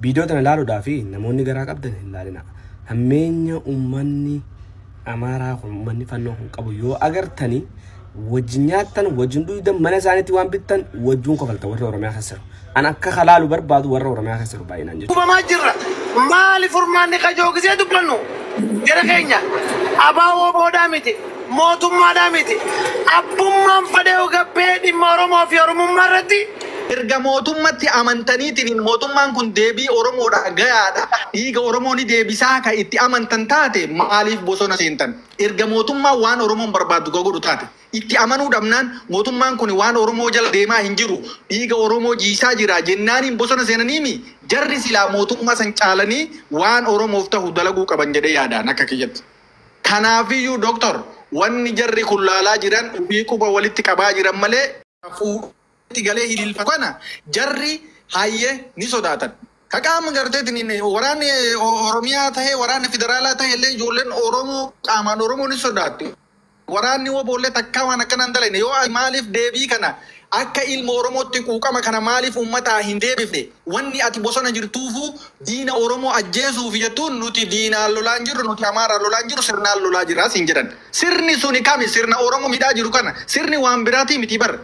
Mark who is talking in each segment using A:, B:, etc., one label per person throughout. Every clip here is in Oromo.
A: فيديو تنا لارو دافي نموني غراك أبدا لارنا همين أمني أمارا أمني فنوهم كابو يو أجر تاني وجنياتن وجندو يدم من زانتي وان بيتن وجون كفلت ورا رمي خسر أنا كخلال وبرباد ورا رمي خسر باين أنجز
B: ما جرى مالي فرمان كجوك زيادو بلنو جركينيا أباو بوداميتي موتو ماداميتي أبو من فديو كبيدي مارو ما في أرمو مرتي
C: erga mootummatti amantaniitiin mootummaan kun deebii Oromoodha gayaadha dhiiga Oromooni deebisaa ka itti amantan taate maaliif bosona seentan erga mootummaa waan Oromoon barbaadu godhu taate itti amanuu dhabnaan mootummaan kun waan Oromoo jala deemaa hin jiru dhiiga Oromoo jiisaa jira jennaaniin bosona seenaniimi jarri silaa mootummaa san caalanii waan Oromoof ta'u dalaguu qaban jedhee yaadaan akka kiyyatti kanaafiyyuu doktor wanni jarri kullaalaa jiran ubii quba walitti qabaa jiran malee tigalee hililfa kana jarri hayye ni sodaatan kaqaama garteetiin waraanni Oromiyaa ta'e waraanni federaalaa ta'e illee ijoolleen Oromoo qaamaan Oromoo ni sodaatti waraanni woboollee takkaa waan akkanaan dalayne yoo maaliif deebii kana akka ilma Oromootti quuqama kana maaliif ummataa hin deebifne wanni ati bosona jirtuufu diina Oromoo ajjeesuuf jettuun nuti diinaan lolaan jirru nuti Amaaraan lolaan jirru sirnaan lolaa jirra siin jedhan sirni suni kami sirna Oromoo midhaa jiru kana sirni waan biraatii miti bar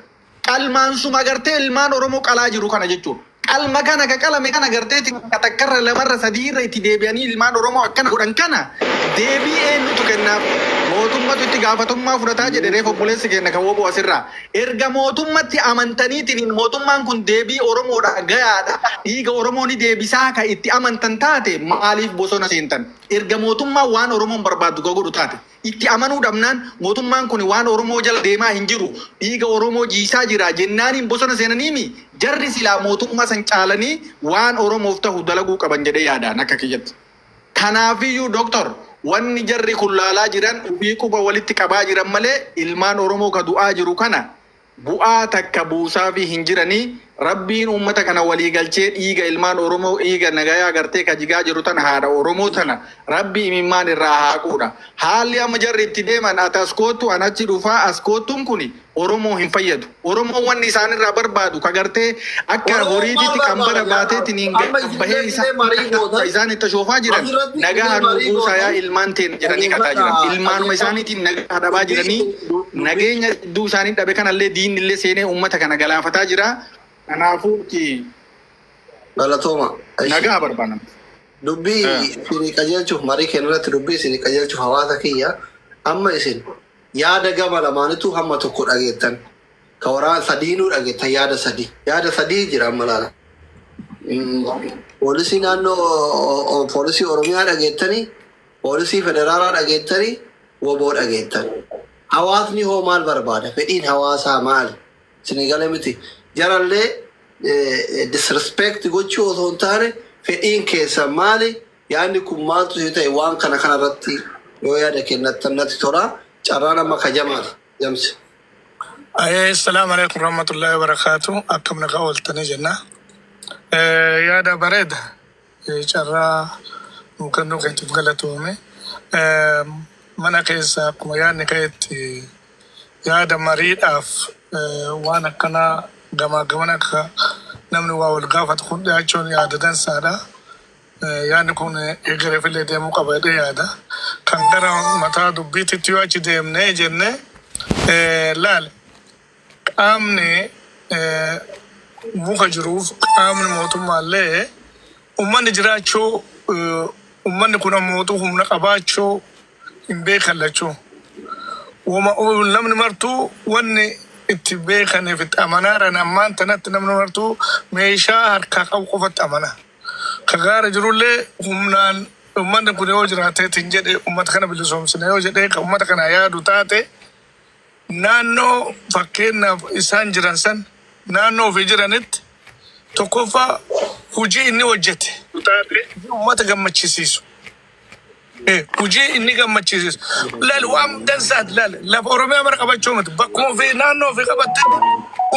C: qalmaan suma gartee ilmaan Oromoo qalaa jiru kana jechuudha. Qalma kana ka qalame kana gartee takkarra lamarra sadiirra itti deebi'anii ilmaan Oromoo akkana godhan kana deebii eenyutu kennaaf mootummatu itti gaafatummaa fudhataa jedhe reef obboleessi kenna kan woboo asirraa erga mootummatti amantaniitiin mootummaan kun deebii Oromoodha gayaadha dhiiga Oromooni deebisaa ka itti amantan taate maaliif bosona seentan erga mootummaa waan Oromoon barbaadu godhu taate itti amanuu dhabnaan mootummaan kun waan Oromoo jala deemaa hin jiru dhiiga Oromoo jiisaa jira jennaaniin bosona seenaniimi jarri silaa mootummaa san caalanii waan Oromoof ta'u dalaguu qaban jedhee yaadaan akka kiyyatti kanaafiyyuu doktor wanni jarri kullaalaa jiran ubii quba walitti qabaa jiran malee ilmaan Oromoo ka du'aa jiru kana bu'aa takka buusaa fi hin jiranii rabbiin ummata kana walii galchee dhiiga ilmaan Oromoo dhiiga nagayaa gartee ka jigaa jiru tana haadha Oromoo tana rabbii imimmaan irraa haaquudha haalli amma jarri itti deeman ati askootu anachi dhufaa askootuun kuni Oromoo hin fayyadu Oromoo wanni isaan irraa barbaadu ka gartee akka horiititti qambara baateetiin hin bahee isaan itti shoofaa jiran nagaa nu buusaa yaa ilmaan teen jedhanii kataa jiran ilmaanuma isaaniitiin nagaa dhabaa jiranii nageenya iddoo isaanii dhabe kanallee diinni illee seenee ummata kana galaafataa jira kanaafuu ki
D: galatooma
C: nagaa barbaanam
D: dubbii isin qajeelchuuf marii kennirratti dubbii isin qajeelchuuf hawaasa kiyya amma isin yaada gama lamaanitu hamma tokko dhageettan ka waraan sadiinuu dhageettan yaada sadii jira amma laala poolisii naannoo poolisii Oromiyaa dhageettanii poolisii federaalaa dhageettanii woboo dhageettan hawaasni hoo maal barbaada fedhiin hawaasaa maali isin galee miti jarallee disrespect gochuu osoo hin taane fedhiin keessa maali yaadni kun maaltu si ta'e waan kana kanarratti yoo yaada kennattan natti tola carraan amma kajamaadha jamsi.
E: Assalamu alaikum warahmatullahi wabarakatuh akkam nagaa ooltanii jenna yaada bareeda carraa nukan nuqeetiif galatoome mana keessa akkuma yaadni ka'etti yaada mariidhaaf waan akkana gamaa gaman akka namni waa wal gaafatu kun dhiyaachuun yaada dansaadha yaadni kun eegareefillee deemuu qaba jedhee yaada kan gara mataa dubbiititti yoo achi deemnee jenne laal qaamni muka jiruuf qaamni mootummaallee ummanni jiraachuu ummanni kun ammootu humna qabaachuu hin beekallachuu namni martuu wanni itti beekaniif itti amanaadhaan ammaan tanatti namni martuu meeshaa harkaa qabu qofatti amana ka gaara jirullee humnaan ummanni kun yoo jiraateetiin jedhe ummata kana bilisoomsine yoo jedhee ka ummata kana yaadu taate naannoo fakkeenyaaf isaan jiran san naannoo ofii jiranitti tokkoffaa hujii inni hojjete ummata gammachisiisu hujii inni gammachisiisu laal waan dansaat laal lafa Oromiyaa mara qabachuu miti bakkuma ofii naannoo ofii qabatte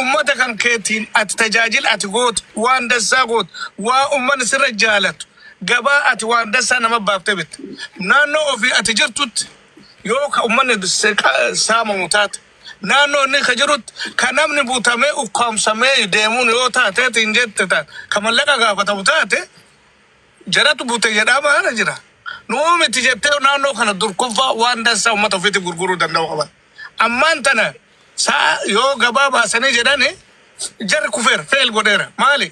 E: ummata kan keetiin ati tajaajila ati goote waan dansaa goote waa ummanni sirra jaalatu gabaa ati waan dansaa nama baaftee bitte naannoo ofii ati jirtutti yoo ka ummanni saamamu taate naannoo inni ka jirutti ka namni buutamee ukkaamsamee deemuun yoo taateetiin jette taate ka mallaqa gaafatamu taate jaratu bute jedhama ana jira nuumi tijettee naannoo kana durkofa waan dansa ummata ofiitti gurguruu danda'u qaban ammaan tana saa yoo gabaa baasanii jedhani jarri kufeera feel godheera maali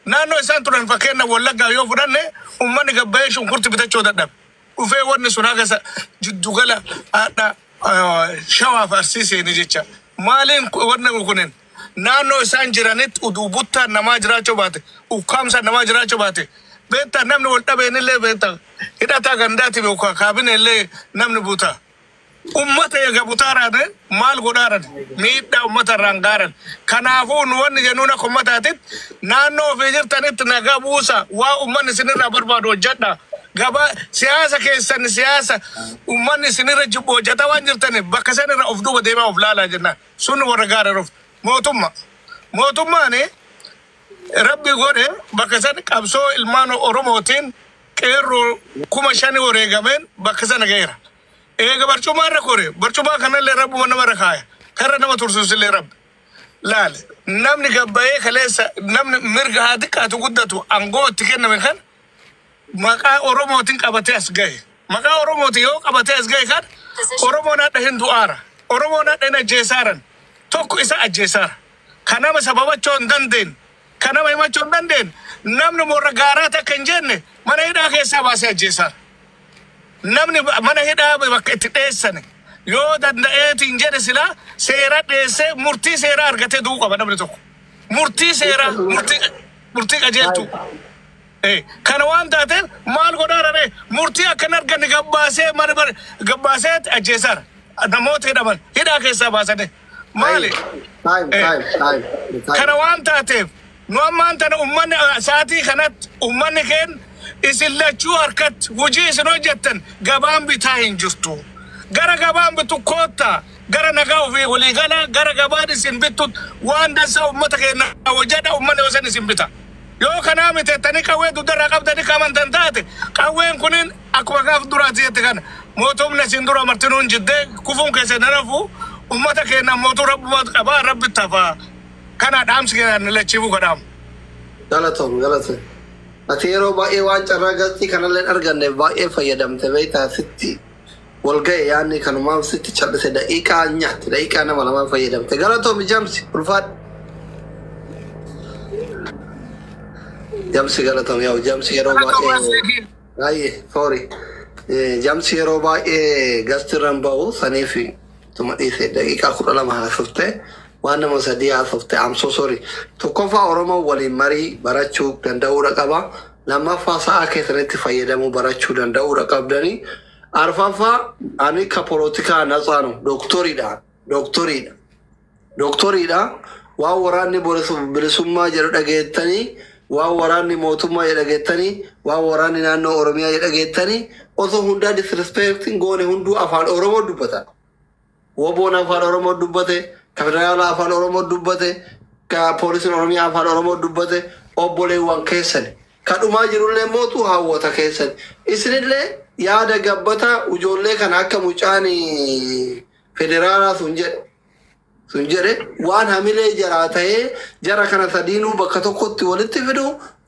E: naannoo isaan turan fakkeenna wallaggaa yoo fudhanne ummanni gabbayee shunkurti bitachuu dadhabe dhufee wanni sun haga jiddugala haadha shawaa fi Arsii seeni jecha maaliin wanni kunin naannoo isaan jiranitti udubuttaan namaa jiraachuu baate ukkaamsa namaa jiraachuu baate beektaa namni wal dhabeenillee beektaa hidhataa gandaati beekaa kaabinellee namni buutaa ummata eega butaaraan maal godhaaran miidhaa ummata irraan gaaran kanaafuu nu wanni jennuun akka ummataatitti naannoo ofii jirtanitti nagaa buusa waa ummanni isinirraa barbaadu hojjedha gabaa siyaasa keessan siyaasa ummanni isinirra jibbu hojjeta waan jirtaniif bakka sanirra of duuba deemaa of laalaa jennaan sun warra gaara ruf mootummaan rabbi godhe bakka san qabsoo ilmaan oromootiin qeerroo 5,000 wareegameen bakka sana ga'eera eega barcumaa irra kore barcumaa kanallee rabbuma nama irra kaaya karra nama tursuusillee rabbi laale namni gabbayee kaleessa namni mirga haa xiqqaatu guddatu angoo itti kenname kan maqaa oromootiin qabatee as ga'e maqaa oromootiin yoo qabatee as ga'e kan oromoon hadha hin du'aara oromoon hadha hin ajjeesaaran tokko isa ajjeesaara kanama sababachoo hin dandeen kanama himachoo hin dandeen namni morra gaaraa takka hin jenne mana hidhaa keessaa baasee ajjeesaara namni mana hidhaa bakka itti dheessane yoo danda'eetiin jedhe silaa seera dheessee murtii seeraa argatee du'uu qaba namni tokko murtii seeraa murtii qajeeltu kana waan taateef maal godhaarare murtii akkan arganne gabbaasee ajjeesaara namoota hidhaman hidhaa keessaa baasane maali kana waan taateef nu ammaan tana ummanni saatii kanatti ummanni keen isin lachuu harkatti hojii isin hojjettan gabaan bitaa hin jirtu gara gabaan bitu koottaa gara nagaa ofii waliigala gara gabaan isin bittu waan dansaa ummata keenya hojjedha ummanni osan isin bita yoo kanaa miteettanii qawwee duddarraa qabdanii qabantan taate qawween kunin akkuma gaaf duraati jette kana mootumni isin dura martinuun jiddee kufuun keessa nanafu ummata keenya mootuu rabbumaa qabaa rabbi tafaa kana dhaamsi keenya lachiifuu godhaamu.
D: Galatoom. Ati yeroo baay'ee waan carraa galtii kanallee arganne baay'ee fayyadamte beektaa sitti walga'e yaadni kanumaan sitti cal'ise daqiiqaa nyaatti daqiiqaa nama lamaan fayyadamte galatoom jamsi ulfaadha. Jamsi galatoom yaa jamsi yeroo baay'ee jamsi yeroo baay'ee gastirran ba'u saniif tuma dhiise daqiiqaa 12 haasofte waan nama sadii haasofte I'm so sorry tokkoffaa oromoo waliin marii barachuu danda'uudha qaba lammaffaa sa'a keessatti fayyadamuu barachuu danda'uudha qabdanii arfaffaa ani ka polotikaa nasaanu doktoriidha waan waraanni bilisummaa jedhu dhageettanii waan waraanni mootummaa jedhu dhageettanii waan waraanni naannoo oromiyaa jedhu dhageettanii osoo hundaa disrespecting goone hunduu afaan oromoo dubbata woboon afaan oromoo dubbate Kafidraala afaan oromoo dubbate ka poolisiin oromiyaa afaan oromoo dubbate obboleewwan keessan kadhumaa jirullee mootu hawwata keessan isinillee yaada gabbata ujoollee kana akka mucaani federaalaa sun jedhe waan hamilee jaraa ta'ee jara kana sadiinuu bakka tokkotti walitti fidu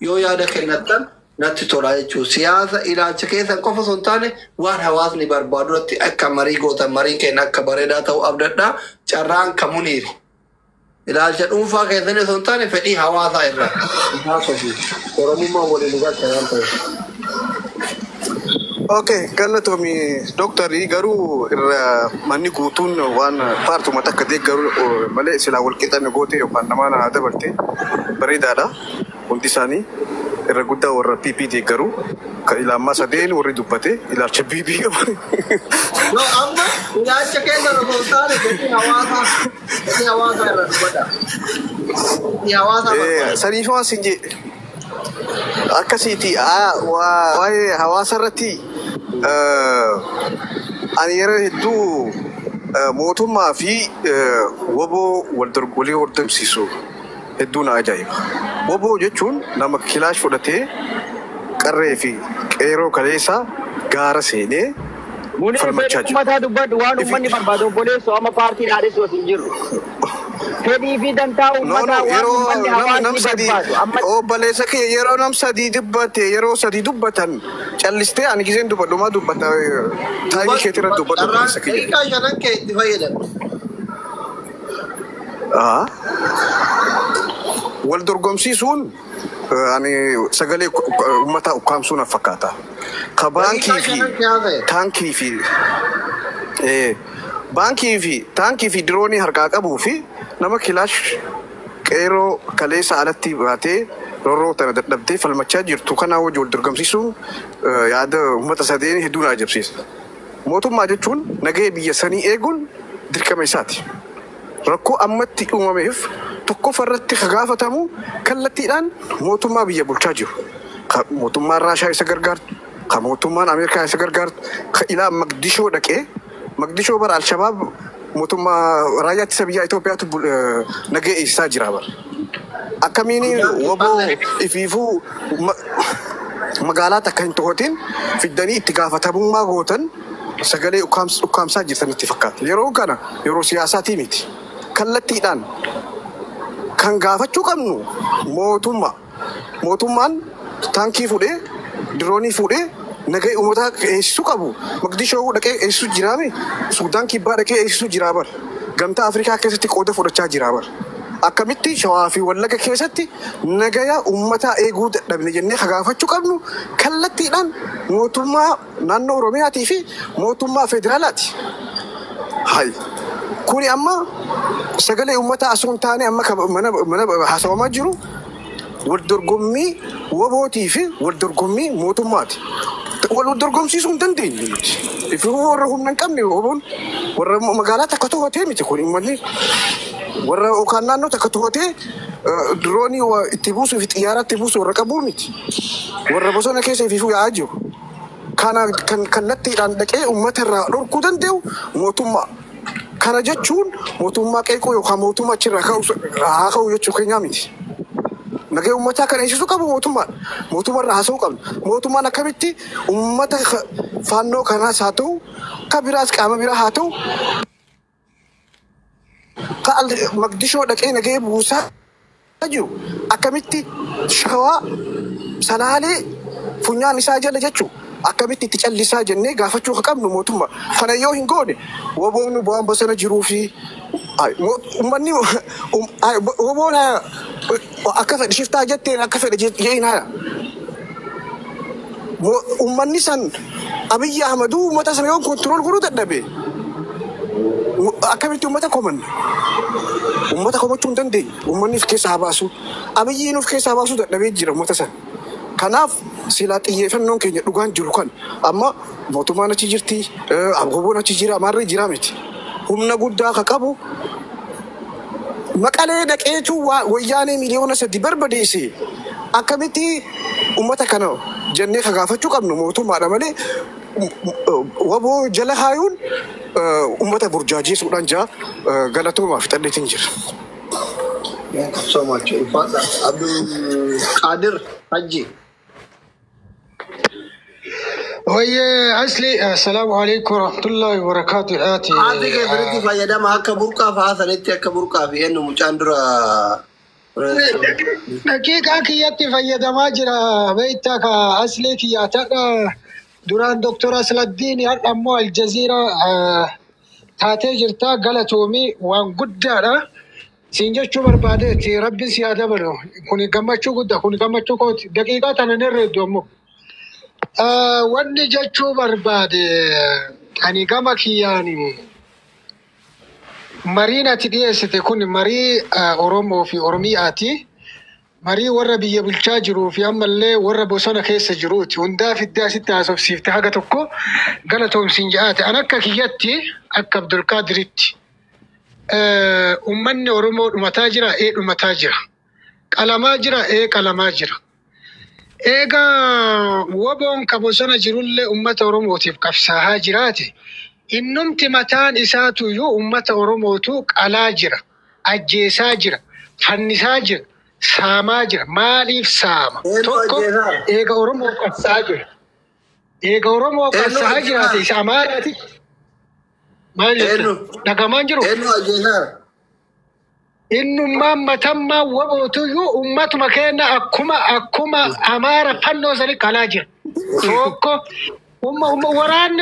D: yoo yaada kennattan natti tola jechuun siyaasa ilaalcha keessan qofa osoo hin taane waan hawaasni barbaadu irratti akka marii gootan mariin keenya akka bareedaa ta'uu abdadhaa carraan kamuniiri ilaalcha dhuunfaa keessan osoo hin taane fedhii hawaasaa irraa haasofii oromummaa waliin dhugaatti waan ta'eef.
F: Okay, galatomi doktori garuu irra manni guutuun waan paartuma takka deeggaru malee silaa walqixanne goote yookaan namaan haa dabarte bareedaadha hundi isaanii irra guddaa warra PP deeggaru kan ilaamaa sadeen warri dubbate ilaalcha PP qabu.
D: No amma ilaalcha keessa osoo hin taane fedhii hawaasaa irra dubbata.
F: Saniif waan sin jedhe akkasiiti waa'ee hawaasa irratti ani yeroo hedduu mootummaa fi woboo walii hordofsiisu hedduu na ajaa'iba. Woboo jechuun nama kilaash fudhatee qarree fi qeeroo kaleessa gaara seenee falmachaa jiru.
G: Uummataa dubbadhu waan uummanni barbaadu obboleessu amma paartiin haadheessu hin jiru. fedhii fi dantaa
F: No,
G: uummataa
F: no,
G: waan uummanni
F: nam
G: hawaasni
F: sadi.
G: barbaadu. Amma
F: Obboleessa kee yeroo nam sadii dubbate yeroo sadii dubbatan callistee ani giseen dubbadhumaa dubbata taayimii keetirra dubbadhu obboleessa kee.
D: Daqiiqaa shanan kee itti fayyadamu.
F: Wal dorgomsiisuun ani sagalee uummataa ukkaamsuun na fakkaata. Ka baankii fi taankii fi baankii fi diroonii harkaa qabuu fi nama kilaash qeeroo kaleessa alatti baatee rorroo tana dadhabdee falmachaa jirtu kanaa wajji wal dorgomsiisuun yaada uummata sadeen hedduu na ajabsiisa. Mootummaa jechuun nagahee biyya sanii eeguun dirqama isaati. Rakkoo ammatti uumameef tokkoffaa irratti ka gaafatamu kallattiidhaan mootummaa biyya bulchaa jiru. Ka mootummaan Raashaa isa gargaartu, ka mootummaan Ameerikaa isa gargaartu, ka ilaa Magdishoo dhaqee Magdishoo bara Alshabaab mootummaa raayyaa ittisa biyyaa Itoophiyaatu nagahee eegsisaa jira bara. Akkamiin waboo ifiifuu magaalaa takka hin to'atiin fiddanii itti gaafatamummaa gootan sagalee ukkaamsaa jirtan itti fakkaata. Yeroo kana yeroo siyaasaatii miti. Kallattiidhaan kan gaafachuu qabnu mootummaan taankii fuudhee diroonii fuudhee nagahee uummataa eegsisuu qabu. Magdishoo dhaqee eegsisuu jiraame Suudaan kibbaa dhaqee eegsisuu jira bara. Gamtaa Afrikaa keessatti qooda fudhachaa jira bara. Akkamitti Shawaa fi Wallaga keessatti nagaya uummataa eeguu dadhabne jennee ka gaafachuu qabnu kallattiidhaan mootummaa naannoo Oromiyaatii fi mootummaa federaalaati. Kuni amma sagalee uummataa asuun taane amma mana haasawamaa jiru wal dorgommii wabootii fi wal dorgommii mootummaati. Wal dorgomsiisuu hin dandeenye. Ifuu warra humna hin qabne waboon warra magaalaa takka to'atee miti kun uummanni warra yookaan naannoo takka to'atee diroonii itti buusuu fi xiyyaara itti buusuu warra qabuu miti. Warra bosona keessa ifuu yaa'aa jiru. Kana kallattiidhaan dhaqee uummata irraa dhorkuu danda'u mootummaa. Kana jechuun mootummaa qeequu yookaan mootummaa achirraa haa ka'u jechuu keenyaa miti. Nagahee uummataa kana eegsisuu qabu mootummaan. Mootummaarraa haasa'uu qabna. Mootummaan akkamitti uummata faannoo kanaas haa ta'u, ka biraas qaama biraa haa ta'u, ka Magdishoo dhaqee nagahee buusaa jiru akkamitti Shawaa Salaalee funyaan isaa jala jechuu akkamitti itti callisaa jennee gaafachuu qabnu mootummaa. Kana yoo hin goone waboonni bu'aan bosona jiruu fi uummanni waboon akka fedhe shiftaa jetteen akka fedhe jeen haya. Uummanni san Abiyyi Ahmaduu uummata sana yoo kontirool godhuu dadhabe akkamitti uummata komanne? Uummata komachuu hin dandeenye. Uummanni of keessaa baasu. Abiyyiin of keessaa baasuu dadhabee jira uummata sana. Kanaaf silaa xiyyeeffannoon keenya dhugaan jiru kan amma mootummaan achi jirti, abgoboon achi jira, amaarri jira miti. Humna guddaa ka qabu Maqalee dhaqeetu wayyaanee miliyoona 3 barbadeesse. Akkamitti uummata kana jennee ka gaafachuu qabnu mootummaadha malee waboo jala haayuun uummata burjaajeessuudhaan jaa galatoomaaf xalleetiin jira.
D: So much. Abdul Qadir Haji.
H: ويا أصلي السلام عليكم ورحمة الله وبركاته. آتي
D: هذه كبرتي فايدة ما كبركا فهذا نتي كبركا في إنه مجاندرا.
H: دقيقة كياتي فايدة ما جرى بيتك أصلي كياتك دوران دكتور أصل الدين أمو الجزيرة تاتي جرتا غلطومي وان قدارا سينجا شوبر بعدتي ربي سيادة برو كوني كما شو قد كوني كما شو قد دقيقة أنا نرد أمو wanni jechuu barbaade ani gama kiyyaani mariin ati dhiyeessite kun marii Oromoo fi Oromiyaati. Marii warra biyya bulchaa jiruu fi ammallee warra bosona keessa jiruuti. Hundaa fiddee asitti haasofsiifte haga tokko galatoomsiin jedhaate. An akka kiyyatti akka Abdulqaadiritti ummanni Oromoo dhumataa jira, dhumataa jira. Qalamaa jira, qalamaa jira. Egaa waboon ka bosona jirullee uummata Oromootiif qabsaa'aa jiraate innumti mataan isaatu iyyuu uummata Oromootu qalaa jira, ajjeesaa jira, fannisaa jira, saamaa jira. Maaliif saama? Tokko eega Oromoo qabsaa'aa jira. Eega Oromoo qabsaa'aa jiraate isa Amaaraati. Maal jettu? Dhagamaan jiru? إنه ما تم وبوتيو أمة مكاننا أكما أمارة فنو زلك علاجه فوقه وران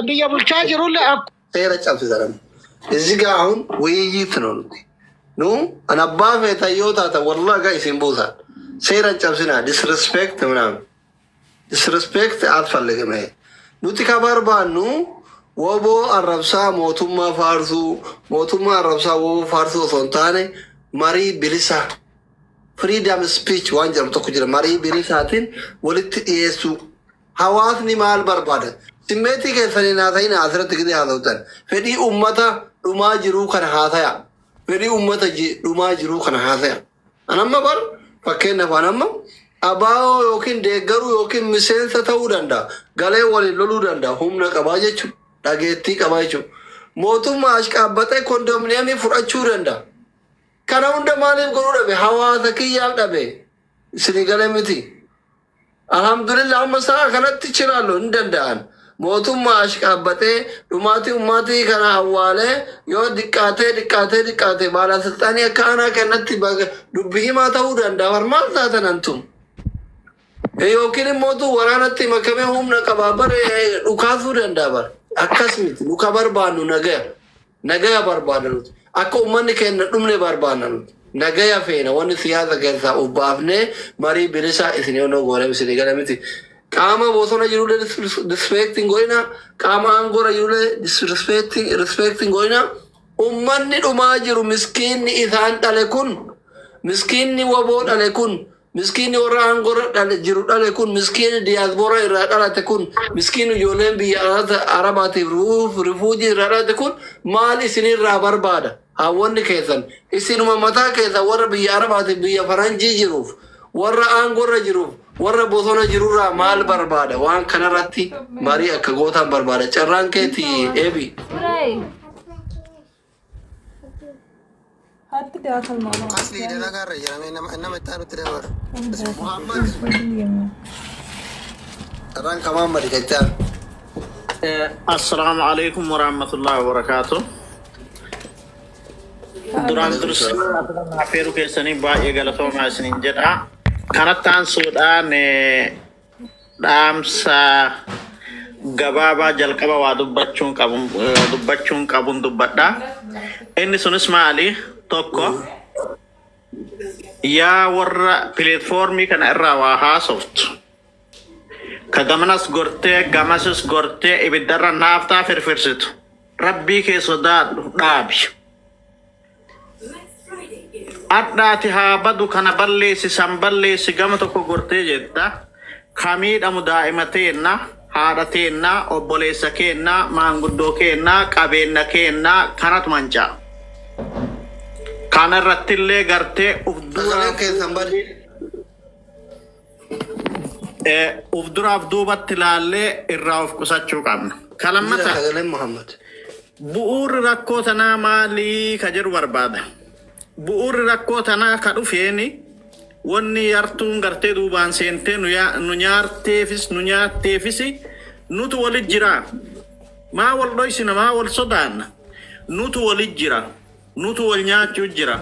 H: بيا بالشاجر ولا
D: سيرة شمس زلمة إزجاعون ويجيتنون نو أنا بافه تيوتا والله قايس ينبوسا سيرة شمسنا disrespect منام disrespect أطفال لكمه نوتي كبار بانو وبو الربسا موتوما فارسو موتوما الربسا وبو فارسو سنتاني ماري بلسا freedom speech وانجر تكجر ماري بلساتين ولت يسوع حواسني مال برباد سميتي كيسني ناتين عثرت كذي هذا وتر فدي أمتا رما جرو كان هذايا فدي أمتا رما جرو كان هذايا أنا ما بر فكنا فانا أباو يوكين دعارو يوكين مسيل ستاوداندا غالي والي لولوداندا هم نكاباجة شو دعيتي كاباجة موتو ماشك أبتة كوندومنيا مي فرأشوراندا كنا وندا مالين كرودا به هوا ذكي يالدا به سنغالي متي alhamdulillah masa kanatti chiralo ndandan motum maashka abate umati kana awale yo dikkate bala sultani kana kanatti baga dubbi ma tawdanda warmal tatanantum yo kini motu waranatti makame humna kababar ukazu dandabar akasmit ukabar banu naga barbadanut akko umani ken dumne barbananut نجايا فينا ونسيا ذكرها وبافنة ماري بلسا إثنين ونقوله بسني كلام متي كاما بوسونا يروله disrespecting قوينا كاما أنقورا يروله disrespecting قوينا أمّني أماجر مسكين إذا تلكون مسكين وبود تلكون مسكين ورا أنقورا جرو تلكون مسكين دياسبورا إرادة تكون مسكين يولين بيارات عربات رفوجي إرادة تكون مال إثنين رابر بادا هاون كيسن إسينما متا كيسا ورا بيارا باتي بيا فرنجي جروف ورا أنغورا جروف ورا بوثونا جرورا مال بربادا وان كنراتي ماري أكغوتا بربادا چران كيتي إبي
G: هات داخل ماما
D: أصلي ده لغا رجل إنما تانو تدور محمد تران كمان مري كتان
I: السلام عليكم ورحمة الله وبركاته duraan dursa afeeru keessanii baay'ee galatoomaa isiniin jedha kanatti aansuudhaan dhaamsa gabaabaa jalqaba waa dubbachuun qabuun dubbadha inni sunis maali tokko yaa warra pileetfoormii kana irraa waa haasoftu ka gamanas gortee gamasis gortee ibiddarra naaftaa firfirsitu rabbii kee sodaadhu dhaabi addaati haa badu kana balleessi san balleessi gama tokko gortee jetta kamiidhamu daa'imateenna haadhateenna obboleessa keenna maanguddoo keenna qabeenna keenna kanatu mancaa kana irrattillee gartee ufduraaf duubatti ilaallee irraa of qusachuu qabna kalammata bu'uurri rakkoo tanaa maalii ka jedhu barbaada bu'uurri rakkoo tanaa ka dhufeeni wanni yartuun gartee duubaan seentee nu nyaatteefis nutu walit jira maa wal dhoysina maa wal sodaanna nutu walit jira nutu wal nyaachuu jira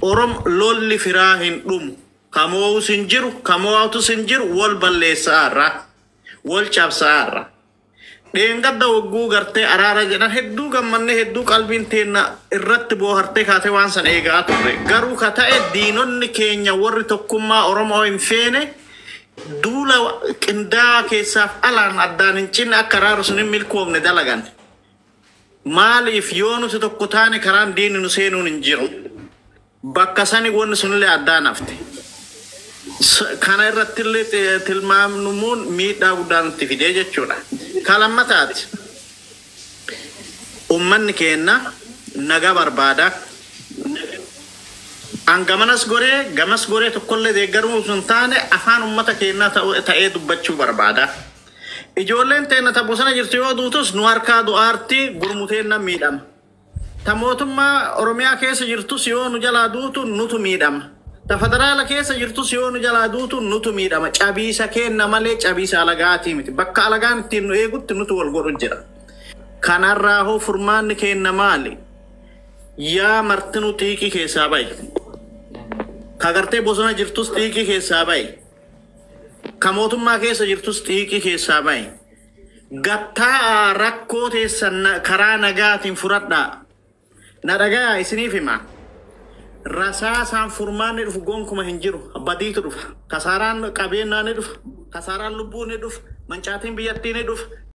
I: orom lolli firaa hin dhumu kamoowus hin jiru kamoowaatus hin jiru wal balleessaarra wal cabsaarra dheengadda wagguu gartee araara jedhan hedduu gammanne hedduu qalbiin teenna irratti boohartee kaatee waan san eegaa turre garuu ka ta'e diinonni keenya warri tokkummaa Oromoo hin feene duula qindaa'aa keessaaf alaan addaan hin cinne akka araaru sun hin milkoomne dalagan maaliif yoo nuti tokko taane karaan diinni nu seenuun hin jiru bakka sani wanni sunillee addaan hafte kana irrattillee tilmaamnumuun miidhaa guddaa nutti fidee jechuudha kalammataati ummanni keenna naga barbaada angamanas goree tokkollee deeggaruu sun taane afaan ummata keenna ta'ee dubbachuu barbaada ijoolleen teenna ta bosona jirtu yoo duutus nu harkaa du'aartii gurmuteenna miidhama ta mootummaa Oromiyaa keessa jirtus yoo nu jalaa duutu nutu miidhama ta federaala keessa jirtus yoo nu jalaa duutu nutu miidhama cabiisa keenna malee cabiisa alagaatii miti bakka alagaan ittiin nu eegutti nutu wal godhu jira kanarraa hoo furmaanni keenna maali yaa martinu xiiqii keessaa ba'i. Kagartee bosona jirtus xiiqii keessaa ba'i. Ka mootummaa keessa jirtus xiiqii keessaa ba'i. Gattaa rakkoo teessan karaa nagaatiin furadhaa. Na dhagayaa isiniif hima. Rasaasaan furmaanni dhufu gonkuma hin jiru. Badiitu dhufa. Kasaaraan qabeenyaa ni dhufa. Kasaaraan lubbuu ni dhufa. Mancaatiin biyyattii ni dhufa.